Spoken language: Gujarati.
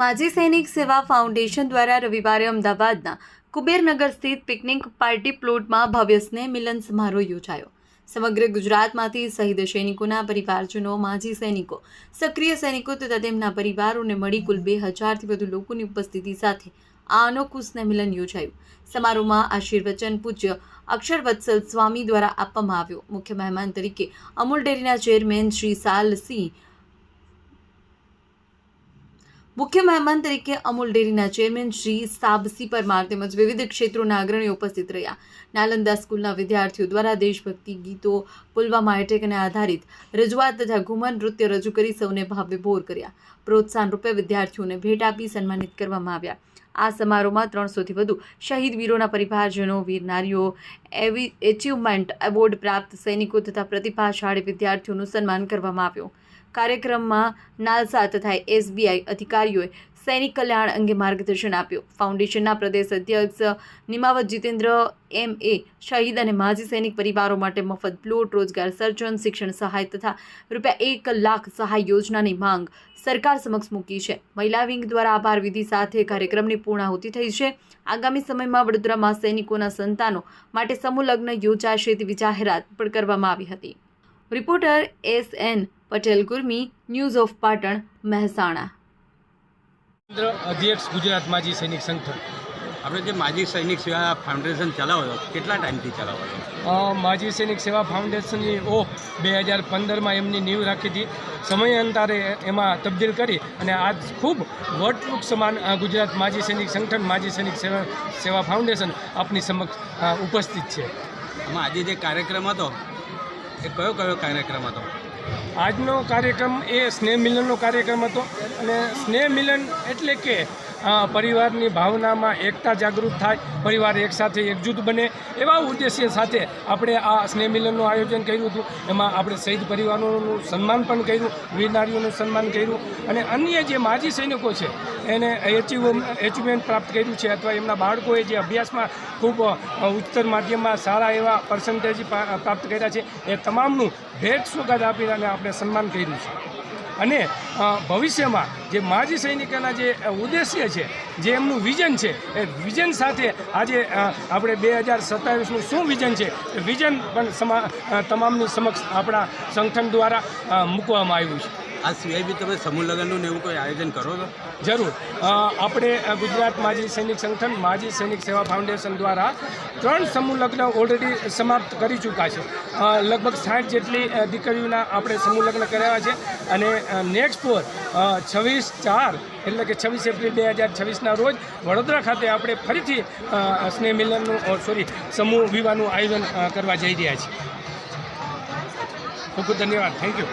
માજી સૈનિક સેવા ફાઉન્ડેશન દ્વારા રવિવારે અમદાવાદના કુબેરનગર સ્થિત પિકનિક પાર્ટી પ્લોટમાં ભવ્ય સ્નેહ મિલન સમારોહ યોજાયો। સમગ્ર ગુજરાતમાંથી શહીદ સૈનિકોના પરિવારજનો, માજી સૈનિકો, સક્રિય સૈનિકો તથા તેમના પરિવારોને મળી કુલ 2000થી વધુ લોકોની ઉપસ્થિતિ સાથે આ અનોખું સ્નેહ મિલન યોજાયું। સમારોહમાં આશીર્વચન પૂજ્ય અક્ષરવત્સલ સ્વામી દ્વારા આપવામાં આવ્યો। મુખ્ય મહેમાન તરીકે અમૂલ ડેરીના ચેરમેન શ્રી સાબસી પરમાર તેમજ વિવિધ ક્ષેત્રોના અગ્રણીઓ ઉપસ્થિત રહ્યા। નાલંદા સ્કૂલના વિદ્યાર્થીઓ દ્વારા દેશભક્તિ ગીતો, પુલવામા એટેકને આધારિત રજૂઆત તથા ઘુમર નૃત્ય રજૂ કરી સૌને ભાવવિભોર કર્યા। પ્રોત્સાહન રૂપે વિદ્યાર્થીઓને ભેટ આપી સન્માનિત કરવામાં આવ્યા। આ સમારોહમાં 300થી વધુ શહીદ વીરોના પરિવારજનો, વીર નારીઓ, એચિવમેન્ટ એવોર્ડ પ્રાપ્ત સૈનિકો તથા પ્રતિભાશાળી વિદ્યાર્થીઓનું સન્માન કરવામાં આવ્યું। કાર્યક્રમમાં નાલસા તથા SBI અધિકારીઓએ સૈનિક કલ્યાણ અંગે માર્ગદર્શન આપ્યું। ફાઉન્ડેશનના પ્રદેશ અધ્યક્ષ નિમાવત જીતેન્દ્ર MA શહીદ અને માજી સૈનિક પરિવારો માટે મફત પ્લોટ, રોજગાર સર્જન, શિક્ષણ સહાય તથા ₹1 લાખ સહાય યોજનાની માંગ સરકાર સમક્ષ મૂકી છે। મહિલા વિંગ દ્વારા આભાર વિધિ સાથે કાર્યક્રમની પૂર્ણાહુતિ થઈ છે। આગામી સમયમાં વડોદરામાં સૈનિકોના સંતાનો માટે સમૂહ લગ્ન યોજાશે તેવી જાહેરાત પણ કરવામાં આવી હતી। Reporter SN Patel Gurmi, news of Patan, Mehsana. અધ્યક્ષ ગુજરાત માજી સૈનિક સંગઠન। આપણે જે માજી સૈનિક સેવા ફાઉન્ડેશન ચલાવો છો, કેટલા ટાઈમથી ચલાવો છો? માજી સૈનિક સેવા ફાઉન્ડેશનની 2015માં એમની નીવ રાખી હતી। સમયાંતરે એમાં તબદીલ કરી અને આજ ખૂબ વટવૃક્ષ સમાન ગુજરાત માજી સૈનિક સંગઠન, માજી સૈનિક સેવા ફાઉન્ડેશન આપની સમક્ષ ઉપસ્થિત છે। આમાં આજે જે કાર્યક્રમ હતો એ કયો કાર્યક્રમ હતો? આજનો કાર્યક્રમ એ સ્નેહ મિલનનો કાર્યક્રમ હતો અને સ્નેહ મિલન એટલે કે પરિવારની ભાવનામાં એકતા જાગૃત થાય, પરિવાર એકસાથે એકજૂથ બને, એવા ઉદ્દેશ્ય સાથે આપણે આ સ્નેહ મિલનનું આયોજન કર્યું હતું। એમાં આપણે શહીદ પરિવારોનું સન્માન પણ કર્યું, વીર નારીઓનું સન્માન કર્યું અને અન્ય જે માજી સૈનિકો છે એને એચિવમેન્ટ પ્રાપ્ત કર્યું છે અથવા એમના બાળકોએ જે અભ્યાસમાં ખૂબ ઉચ્ચતર માધ્યમમાં સારા એવા પર્સન્ટેજ પ્રાપ્ત કર્યા છે એ તમામનું ભેટ સોગાદ આપીને આપણે સન્માન કર્યું છે। અને ભવિષ્યમાં જે માજી સૈનિકોના જે ઉદ્દેશ્ય છે, જે એમનું વિઝન છે, એ વિઝન સાથે આજે આપણે 2027નું શું વિઝન છે એ વિઝન પણ તમામની સમક્ષ આપણા સંગઠન દ્વારા મૂકવામાં આવ્યું છે। આ સિવાય બી તમે સમૂહ લગ્નનું એવું કોઈ આયોજન કરો છો? જરૂર। આપણે ગુજરાત માજી સૈનિક સંગઠન, માજી સૈનિક સેવા ફાઉન્ડેશન દ્વારા 3 સમૂહ લગ્ન ઓલરેડી સમાપ્ત કરી ચૂક્યા છે। લગભગ 60 જેટલી દીકરીઓના આપણે સમૂહ લગ્ન કરાવ્યા છે અને નેક્સ્ટ ફોર 26/4 એટલે કે 26 એપ્રિલ 2026ના રોજ વડોદરા ખાતે આપણે ફરીથી સ્નેહ મિલનનું સમૂહ વિવાહનું આયોજન કરવા જઈ રહ્યા છીએ। ખૂબ ખૂબ ધન્યવાદ। Thank you.